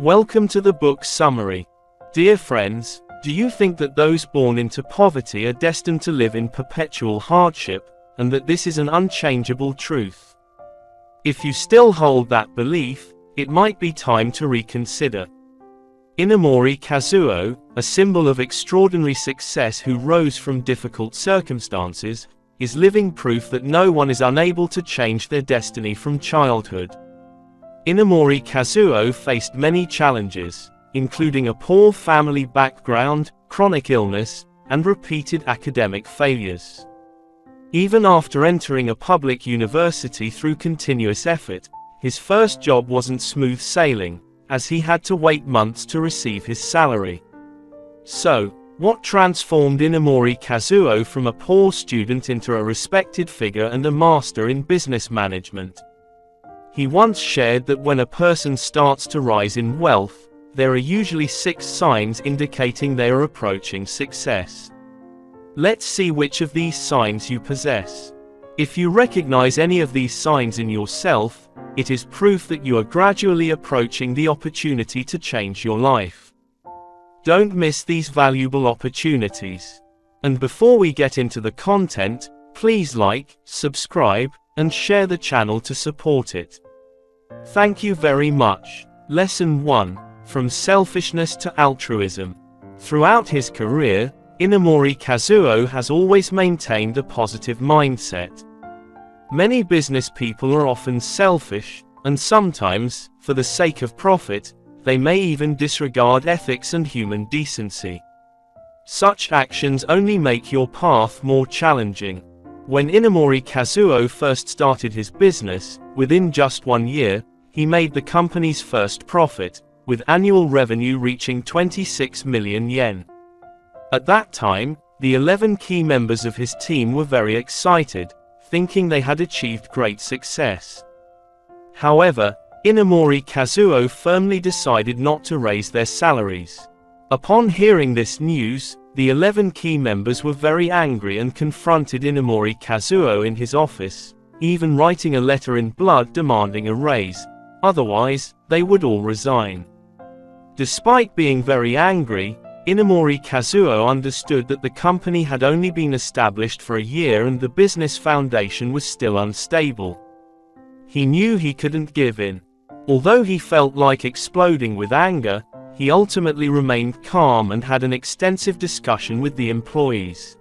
Welcome to the book summary. Dear friends, do you think that those born into poverty are destined to live in perpetual hardship, and that this is an unchangeable truth? If you still hold that belief, it might be time to reconsider. Inamori Kazuo, a symbol of extraordinary success who rose from difficult circumstances, is living proof that no one is unable to change their destiny from childhood. Inamori Kazuo faced many challenges, including a poor family background, chronic illness, and repeated academic failures. Even after entering a public university through continuous effort, his first job wasn't smooth sailing, as he had to wait months to receive his salary. So, what transformed Inamori Kazuo from a poor student into a respected figure and a master in business management? He once shared that when a person starts to rise in wealth, there are usually 6 signs indicating they are approaching success. Let's see which of these signs you possess. If you recognize any of these signs in yourself, it is proof that you are gradually approaching the opportunity to change your life. Don't miss these valuable opportunities. And before we get into the content, please like, subscribe, and share the channel to support it. Thank you very much. Lesson 1. From selfishness to altruism. Throughout his career, Inamori Kazuo has always maintained a positive mindset. Many business people are often selfish, and sometimes, for the sake of profit, they may even disregard ethics and human decency. Such actions only make your path more challenging. When Inamori Kazuo first started his business, within just 1 year, he made the company's first profit, with annual revenue reaching 26 million yen. At that time, the 11 key members of his team were very excited, thinking they had achieved great success. However, Inamori Kazuo firmly decided not to raise their salaries. Upon hearing this news, the 11 key members were very angry and confronted Inamori Kazuo in his office, even writing a letter in blood demanding a raise, otherwise, they would all resign. Despite being very angry, Inamori Kazuo understood that the company had only been established for a year and the business foundation was still unstable. He knew he couldn't give in. Although he felt like exploding with anger, he ultimately remained calm and had an extensive discussion with the employees.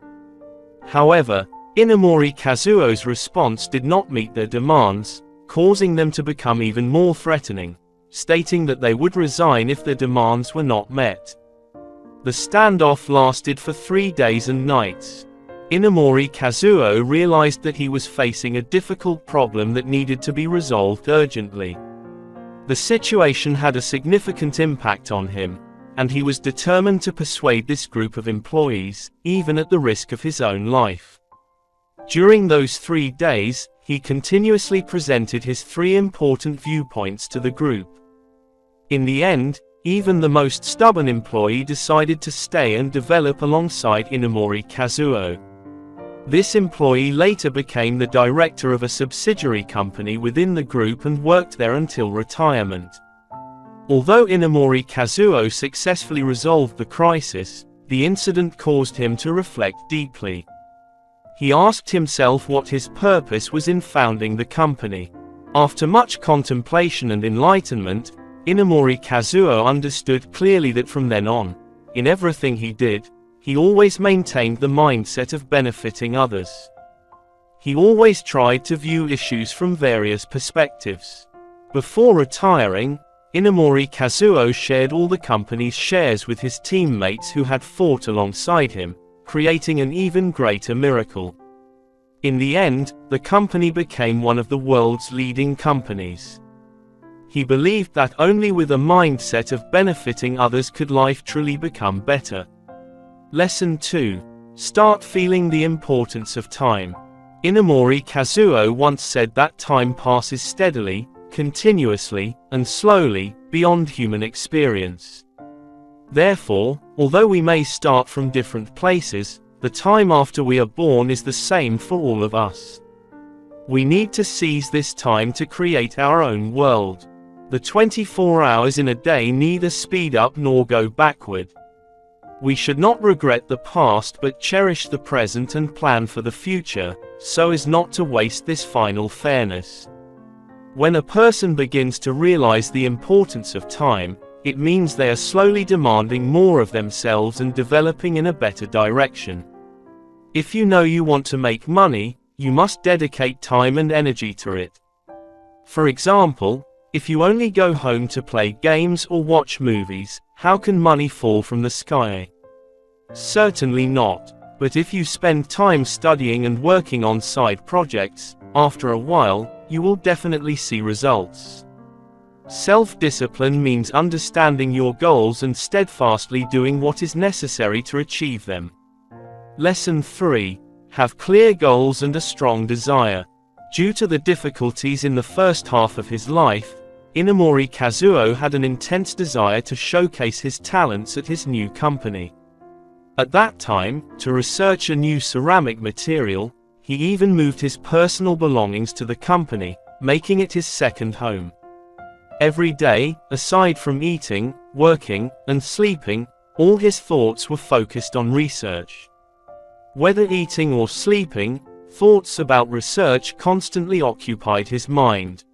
However, Inamori Kazuo's response did not meet their demands, causing them to become even more threatening, stating that they would resign if their demands were not met. The standoff lasted for 3 days and nights. Inamori Kazuo realized that he was facing a difficult problem that needed to be resolved urgently. The situation had a significant impact on him, and he was determined to persuade this group of employees, even at the risk of his own life. During those 3 days, he continuously presented his 3 important viewpoints to the group. In the end, even the most stubborn employee decided to stay and develop alongside Inamori Kazuo. This employee later became the director of a subsidiary company within the group and worked there until retirement. Although Inamori Kazuo successfully resolved the crisis, the incident caused him to reflect deeply. He asked himself what his purpose was in founding the company. After much contemplation and enlightenment, Inamori Kazuo understood clearly that from then on, in everything he did, he always maintained the mindset of benefiting others. He always tried to view issues from various perspectives. Before retiring, Inamori Kazuo shared all the company's shares with his teammates who had fought alongside him, creating an even greater miracle. In the end, the company became one of the world's leading companies. He believed that only with a mindset of benefiting others could life truly become better. Lesson 2. Start feeling the importance of time. Inamori Kazuo once said that time passes steadily, continuously, and slowly, beyond human experience. Therefore, although we may start from different places, the time after we are born is the same for all of us. We need to seize this time to create our own world. The 24 hours in a day neither speed up nor go backward. We should not regret the past but cherish the present and plan for the future, so as not to waste this final fairness. When a person begins to realize the importance of time, it means they are slowly demanding more of themselves and developing in a better direction. If you know you want to make money, you must dedicate time and energy to it. For example, if you only go home to play games or watch movies, how can money fall from the sky? Certainly not. But if you spend time studying and working on side projects, after a while, you will definitely see results. Self-discipline means understanding your goals and steadfastly doing what is necessary to achieve them. Lesson 3. Have clear goals and a strong desire. Due to the difficulties in the first half of his life, Inamori Kazuo had an intense desire to showcase his talents at his new company. At that time, to research a new ceramic material, he even moved his personal belongings to the company, making it his second home. Every day, aside from eating, working, and sleeping, all his thoughts were focused on research. Whether eating or sleeping, thoughts about research constantly occupied his mind.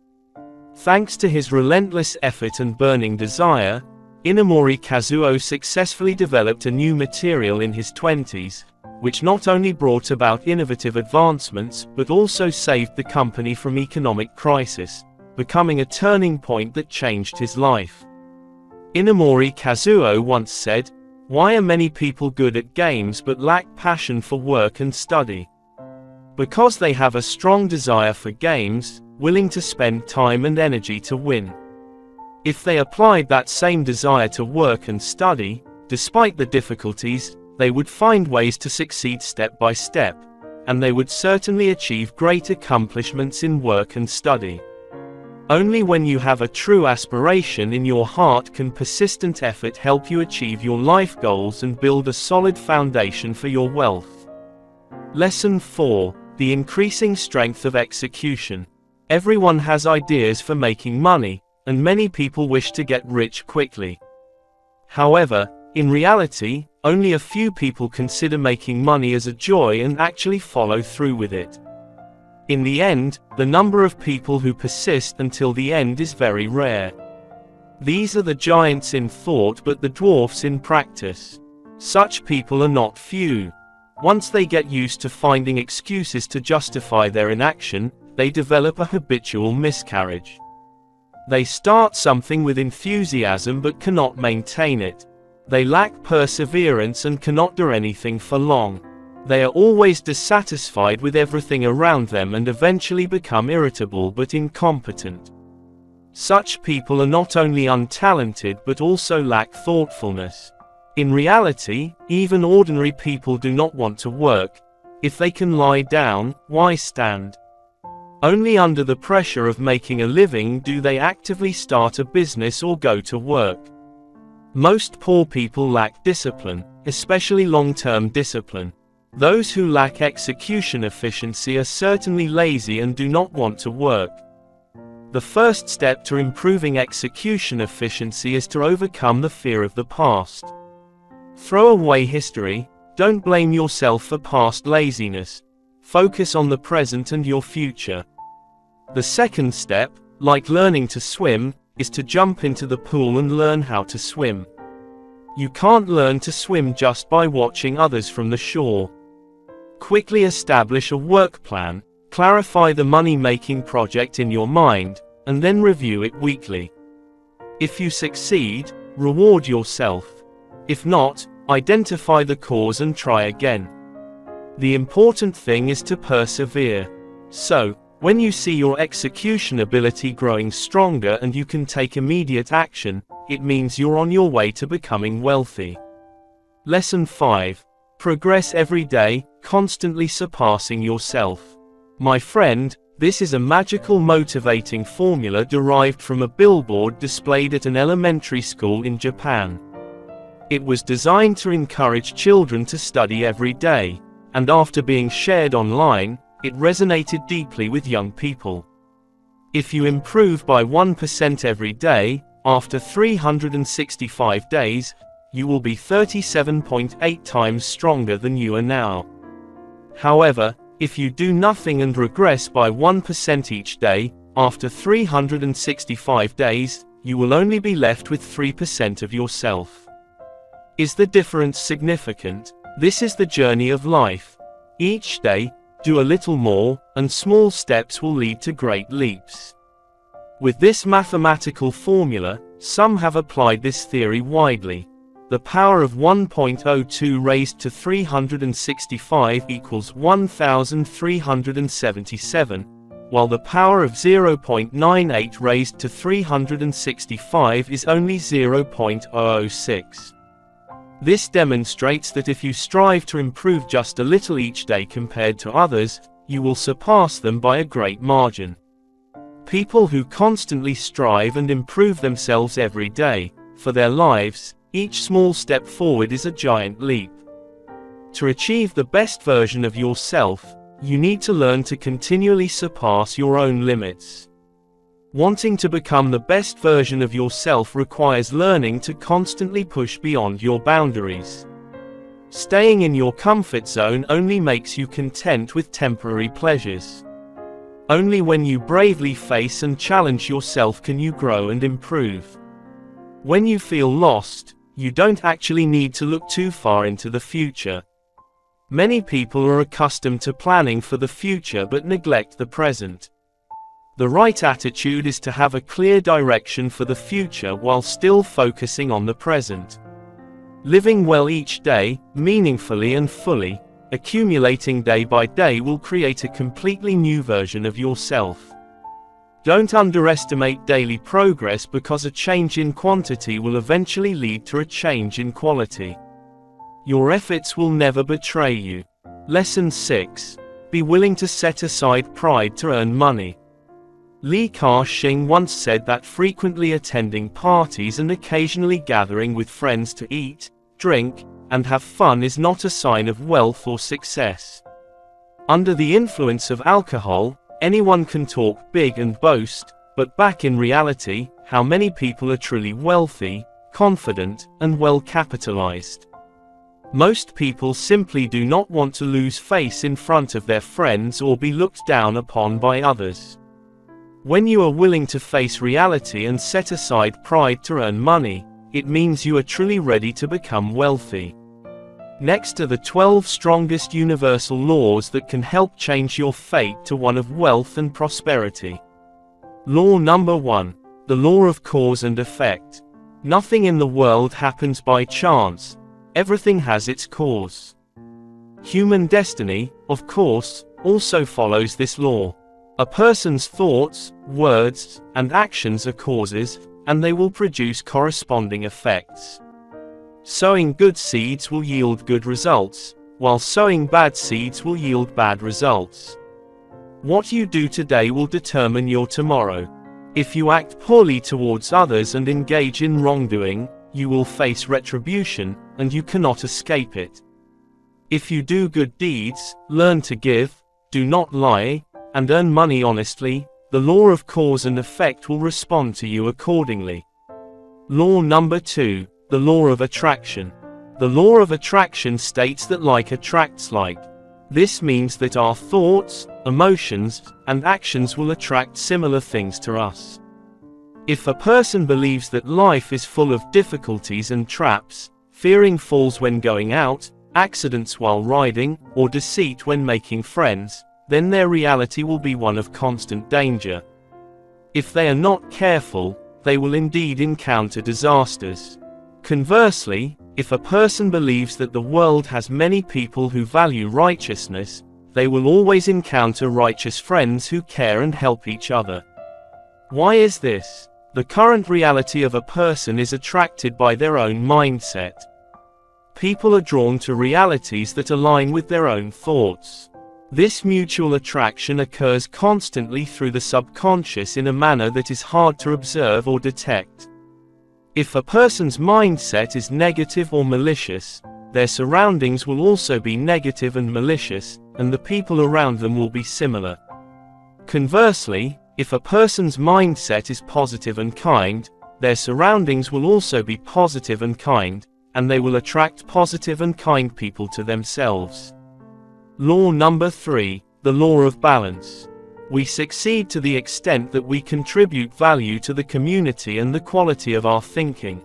Thanks to his relentless effort and burning desire, Inamori Kazuo successfully developed a new material in his 20s, which not only brought about innovative advancements but also saved the company from economic crisis, becoming a turning point that changed his life. Inamori Kazuo once said, "Why are many people good at games but lack passion for work and study? Because they have a strong desire for games, willing to spend time and energy to win. If they applied that same desire to work and study, despite the difficulties, they would find ways to succeed step by step, and they would certainly achieve great accomplishments in work and study. Only when you have a true aspiration in your heart can persistent effort help you achieve your life goals and build a solid foundation for your wealth." Lesson 4. The increasing strength of execution. Everyone has ideas for making money, and many people wish to get rich quickly. However, in reality, only a few people consider making money as a joy and actually follow through with it. In the end, the number of people who persist until the end is very rare. These are the giants in thought but the dwarfs in practice. Such people are not few. Once they get used to finding excuses to justify their inaction, they develop a habitual miscarriage. They start something with enthusiasm but cannot maintain it. They lack perseverance and cannot do anything for long. They are always dissatisfied with everything around them and eventually become irritable but incompetent. Such people are not only untalented but also lack thoughtfulness. In reality, even ordinary people do not want to work. If they can lie down, why stand? Only under the pressure of making a living do they actively start a business or go to work. Most poor people lack discipline, especially long-term discipline. Those who lack execution efficiency are certainly lazy and do not want to work. The first step to improving execution efficiency is to overcome the fear of the past. Throw away history. Don't blame yourself for past laziness. Focus on the present and your future. The second step, like learning to swim, is to jump into the pool and learn how to swim. You can't learn to swim just by watching others from the shore. Quickly establish a work plan, clarify the money-making project in your mind, and then review it weekly. If you succeed, reward yourself. If not, identify the cause and try again. The important thing is to persevere. So, when you see your execution ability growing stronger and you can take immediate action, it means you're on your way to becoming wealthy. Lesson 5. Progress every day, constantly surpassing yourself. My friend, this is a magical motivating formula derived from a billboard displayed at an elementary school in Japan. It was designed to encourage children to study every day, and after being shared online, it resonated deeply with young people. If you improve by 1% every day, after 365 days, you will be 37.8 times stronger than you are now. However, if you do nothing and regress by 1% each day, after 365 days, you will only be left with 3% of yourself. Is the difference significant? This is the journey of life. Each day, do a little more, and small steps will lead to great leaps. With this mathematical formula, some have applied this theory widely. The power of 1.02 raised to 365 equals 1377, while the power of 0.98 raised to 365 is only 0.006. This demonstrates that if you strive to improve just a little each day compared to others, you will surpass them by a great margin. People who constantly strive and improve themselves every day, for their lives, each small step forward is a giant leap. To achieve the best version of yourself, you need to learn to continually surpass your own limits. Wanting to become the best version of yourself requires learning to constantly push beyond your boundaries. Staying in your comfort zone only makes you content with temporary pleasures. Only when you bravely face and challenge yourself can you grow and improve. When you feel lost, you don't actually need to look too far into the future. Many people are accustomed to planning for the future but neglect the present. The right attitude is to have a clear direction for the future while still focusing on the present. Living well each day, meaningfully and fully, accumulating day by day will create a completely new version of yourself. Don't underestimate daily progress because a change in quantity will eventually lead to a change in quality. Your efforts will never betray you. Lesson 6. Be willing to set aside pride to earn money. Li Ka-shing once said that frequently attending parties and occasionally gathering with friends to eat, drink, and have fun is not a sign of wealth or success. Under the influence of alcohol, anyone can talk big and boast, but back in reality, how many people are truly wealthy, confident, and well capitalized? Most people simply do not want to lose face in front of their friends or be looked down upon by others. When you are willing to face reality and set aside pride to earn money, it means you are truly ready to become wealthy. Next are the 12 strongest universal laws that can help change your fate to one of wealth and prosperity. Law number 1. The law of cause and effect. Nothing in the world happens by chance. Everything has its cause. Human destiny, of course, also follows this law. A person's thoughts, words, and actions are causes, and they will produce corresponding effects. Sowing good seeds will yield good results, while sowing bad seeds will yield bad results. What you do today will determine your tomorrow. If you act poorly towards others and engage in wrongdoing, you will face retribution, and you cannot escape it. If you do good deeds, learn to give, do not lie, and earn money honestly, the law of cause and effect will respond to you accordingly. Law number 2. The law of attraction. The law of attraction states that like attracts like. This means that our thoughts, emotions, and actions will attract similar things to us. If a person believes that life is full of difficulties and traps, fearing falls when going out, accidents while riding, or deceit when making friends, then their reality will be one of constant danger. If they are not careful, they will indeed encounter disasters. Conversely, if a person believes that the world has many people who value righteousness, they will always encounter righteous friends who care and help each other. Why is this? The current reality of a person is attracted by their own mindset. People are drawn to realities that align with their own thoughts. This mutual attraction occurs constantly through the subconscious in a manner that is hard to observe or detect. If a person's mindset is negative or malicious, their surroundings will also be negative and malicious, and the people around them will be similar. Conversely, If a person's mindset is positive and kind, their surroundings will also be positive and kind, and they will attract positive and kind people to themselves. Law number 3, the law of balance. We succeed to the extent that we contribute value to the community and the quality of our thinking.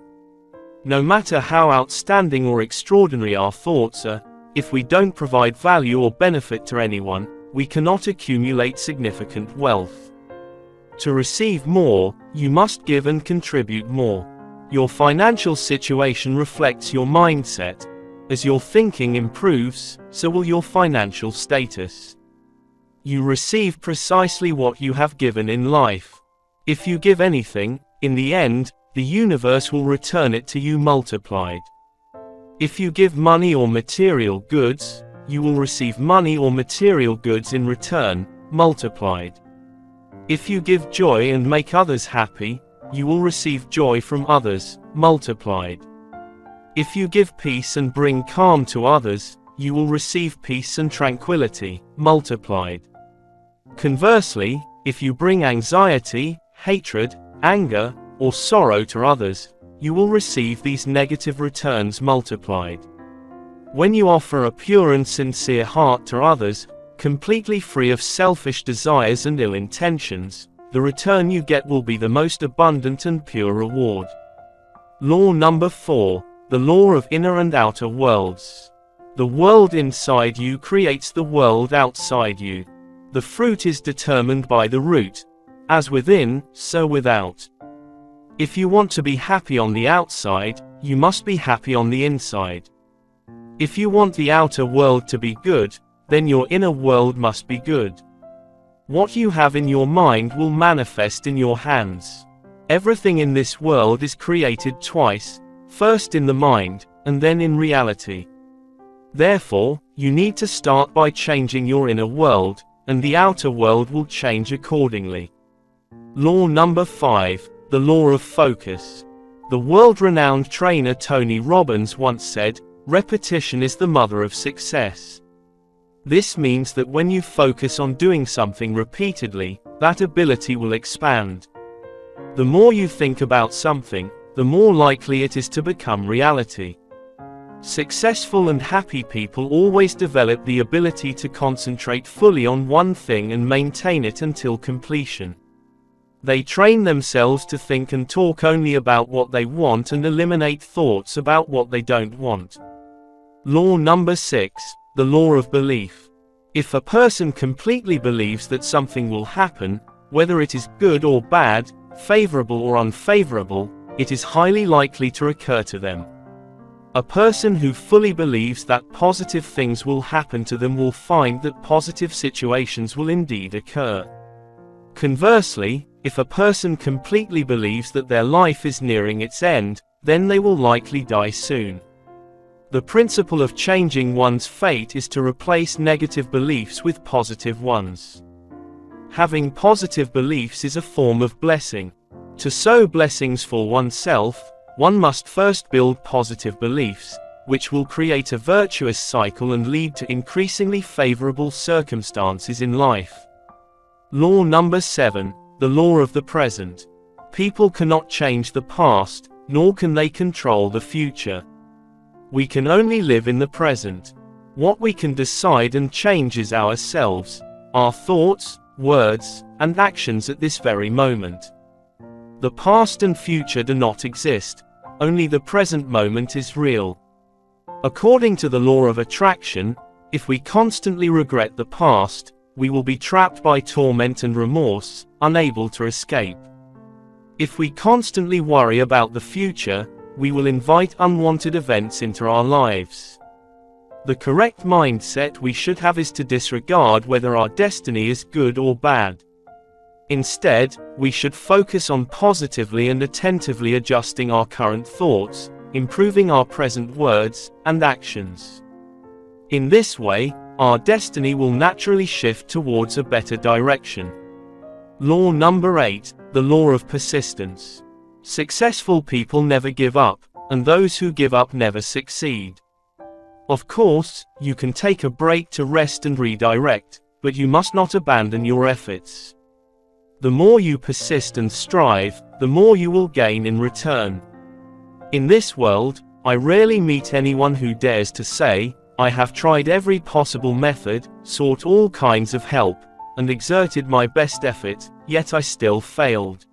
No matter how outstanding or extraordinary our thoughts are, if we don't provide value or benefit to anyone, we cannot accumulate significant wealth. To receive more, you must give and contribute more. Your financial situation reflects your mindset. As your thinking improves, so will your financial status. You receive precisely what you have given in life. If you give anything, in the end, the universe will return it to you multiplied. If you give money or material goods, you will receive money or material goods in return, multiplied. If you give joy and make others happy, you will receive joy from others, multiplied. If you give peace and bring calm to others, you will receive peace and tranquility, multiplied. Conversely, if you bring anxiety, hatred, anger, or sorrow to others, you will receive these negative returns multiplied. When you offer a pure and sincere heart to others, completely free of selfish desires and ill intentions, the return you get will be the most abundant and pure reward. Law number 4, the law of inner and outer worlds. The world inside you creates the world outside you. The fruit is determined by the root. As within, so without. If you want to be happy on the outside, you must be happy on the inside. If you want the outer world to be good, then your inner world must be good. What you have in your mind will manifest in your hands. Everything in this world is created twice, first in the mind, and then in reality. Therefore, you need to start by changing your inner world, and the outer world will change accordingly. Law number 5, the law of focus. The world-renowned trainer Tony Robbins once said, "Repetition is the mother of success." This means that when you focus on doing something repeatedly, that ability will expand. The more you think about something, the more likely it is to become reality. Successful and happy people always develop the ability to concentrate fully on one thing and maintain it until completion. They train themselves to think and talk only about what they want and eliminate thoughts about what they don't want. Law number 6, the law of belief. If a person completely believes that something will happen, whether it is good or bad, favorable or unfavorable, it is highly likely to occur to them. A person who fully believes that positive things will happen to them will find that positive situations will indeed occur. Conversely, if a person completely believes that their life is nearing its end, then they will likely die soon. The principle of changing one's fate is to replace negative beliefs with positive ones. Having positive beliefs is a form of blessing. To sow blessings for oneself, one must first build positive beliefs, which will create a virtuous cycle and lead to increasingly favorable circumstances in life. Law number 7, the law of the present. People cannot change the past, nor can they control the future. We can only live in the present. What we can decide and change is ourselves, our thoughts, words, and actions at this very moment. The past and future do not exist, only the present moment is real. According to the law of attraction, if we constantly regret the past, we will be trapped by torment and remorse, unable to escape. If we constantly worry about the future, we will invite unwanted events into our lives. The correct mindset we should have is to disregard whether our destiny is good or bad. Instead, we should focus on positively and attentively adjusting our current thoughts, improving our present words and actions. In this way, our destiny will naturally shift towards a better direction. Law number 8, the law of persistence. Successful people never give up, and those who give up never succeed. Of course, you can take a break to rest and redirect, but you must not abandon your efforts. The more you persist and strive, the more you will gain in return. In this world, I rarely meet anyone who dares to say, "I have tried every possible method, sought all kinds of help, and exerted my best effort, yet I still failed."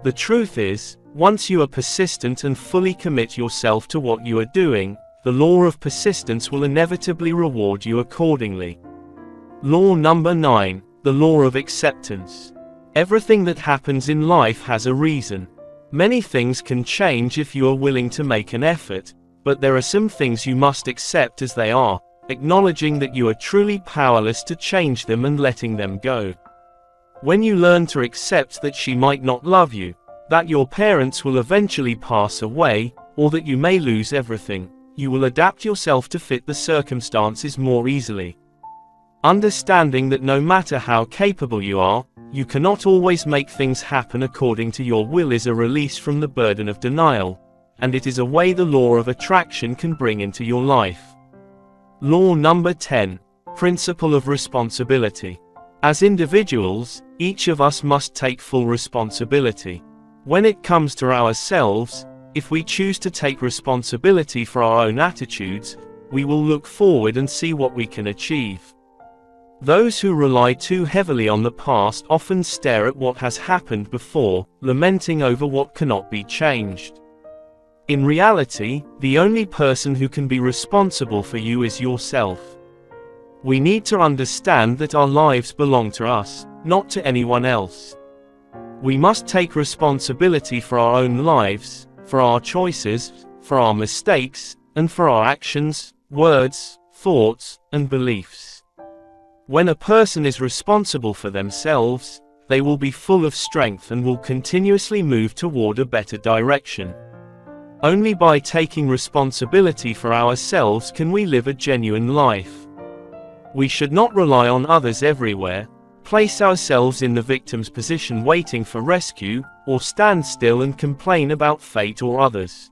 The truth is, once you are persistent and fully commit yourself to what you are doing, the law of persistence will inevitably reward you accordingly. Law number 9, the law of acceptance. Everything that happens in life has a reason. Many things can change if you are willing to make an effort, but there are some things you must accept as they are, acknowledging that you are truly powerless to change them and letting them go. When you learn to accept that she might not love you, that your parents will eventually pass away, or that you may lose everything, you will adapt yourself to fit the circumstances more easily. Understanding that no matter how capable you are, you cannot always make things happen according to your will is a release from the burden of denial, and it is a way the law of attraction can bring into your life. Law number 10, principle of responsibility. As individuals, each of us must take full responsibility. When it comes to ourselves, if we choose to take responsibility for our own attitudes, we will look forward and see what we can achieve. Those who rely too heavily on the past often stare at what has happened before, lamenting over what cannot be changed. In reality, the only person who can be responsible for you is yourself. We need to understand that our lives belong to us, not to anyone else. We must take responsibility for our own lives, for our choices, for our mistakes, and for our actions, words, thoughts, and beliefs. When a person is responsible for themselves, they will be full of strength and will continuously move toward a better direction. Only by taking responsibility for ourselves can we live a genuine life. We should not rely on others everywhere, place ourselves in the victim's position waiting for rescue, or stand still and complain about fate or others.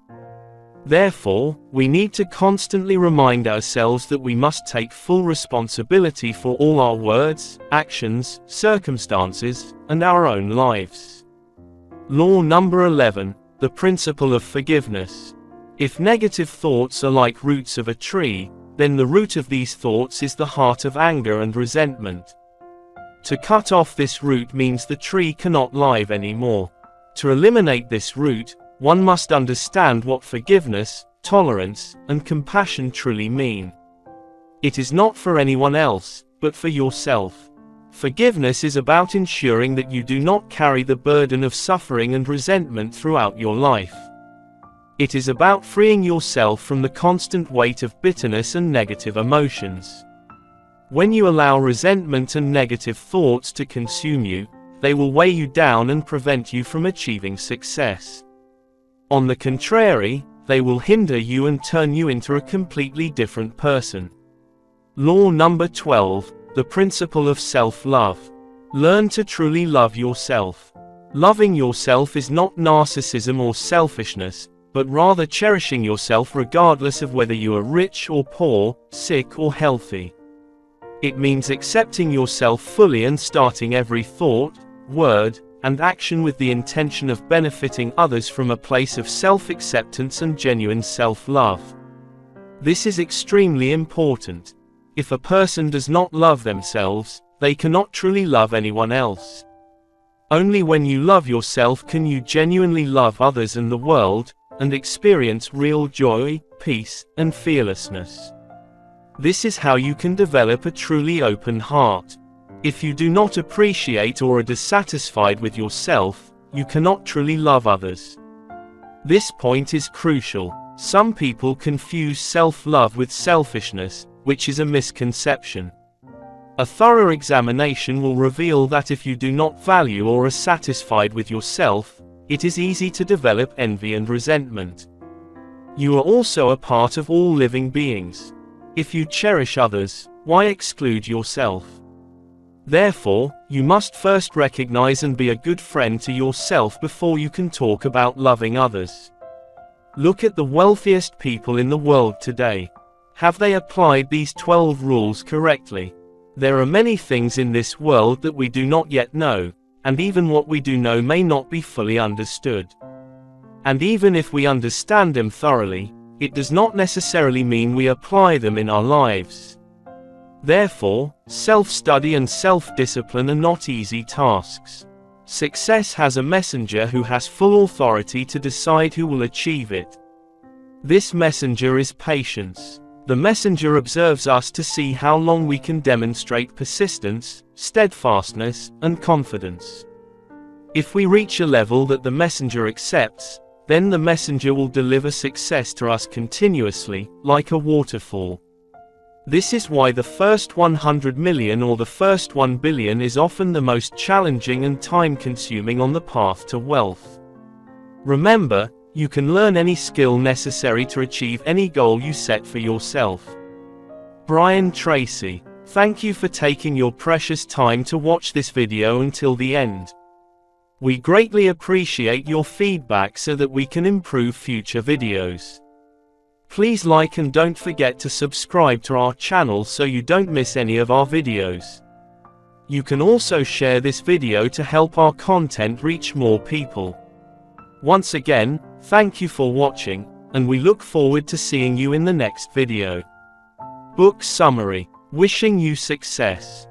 Therefore, we need to constantly remind ourselves that we must take full responsibility for all our words, actions, circumstances, and our own lives. Law number 11, the principle of forgiveness. If negative thoughts are like roots of a tree, then the root of these thoughts is the heart of anger and resentment. To cut off this root means the tree cannot live anymore. To eliminate this root, one must understand what forgiveness, tolerance, and compassion truly mean. It is not for anyone else, but for yourself. Forgiveness is about ensuring that you do not carry the burden of suffering and resentment throughout your life. It is about freeing yourself from the constant weight of bitterness and negative emotions. When you allow resentment and negative thoughts to consume you, they will weigh you down and prevent you from achieving success. On the contrary, they will hinder you and turn you into a completely different person. Law number 12, the principle of self-love. Learn to truly love yourself. Loving yourself is not narcissism or selfishness, but rather cherishing yourself regardless of whether you are rich or poor, sick or healthy. It means accepting yourself fully and starting every thought, word, and action with the intention of benefiting others from a place of self-acceptance and genuine self-love. This is extremely important. If a person does not love themselves, they cannot truly love anyone else. Only when you love yourself can you genuinely love others and the world, and experience real joy, peace, and fearlessness. This is how you can develop a truly open heart. If you do not appreciate or are dissatisfied with yourself, you cannot truly love others. This point is crucial. Some people confuse self-love with selfishness, which is a misconception. A thorough examination will reveal that if you do not value or are satisfied with yourself, it is easy to develop envy and resentment. You are also a part of all living beings. If you cherish others, why exclude yourself? Therefore, you must first recognize and be a good friend to yourself before you can talk about loving others. Look at the wealthiest people in the world today. Have they applied these 12 rules correctly? There are many things in this world that we do not yet know, and even what we do know may not be fully understood. And even if we understand them thoroughly, it does not necessarily mean we apply them in our lives. Therefore, self-study and self-discipline are not easy tasks. Success has a messenger who has full authority to decide who will achieve it. This messenger is patience. The messenger observes us to see how long we can demonstrate persistence, steadfastness, and confidence. If we reach a level that the messenger accepts, then the messenger will deliver success to us continuously, like a waterfall. This is why the first 100 million or the first 1 billion is often the most challenging and time-consuming on the path to wealth. Remember, you can learn any skill necessary to achieve any goal you set for yourself. Brian Tracy. Thank you for taking your precious time to watch this video until the end. We greatly appreciate your feedback so that we can improve future videos. Please like and don't forget to subscribe to our channel so you don't miss any of our videos. You can also share this video to help our content reach more people. Once again, thank you for watching, and we look forward to seeing you in the next video. Book summary. Wishing you success.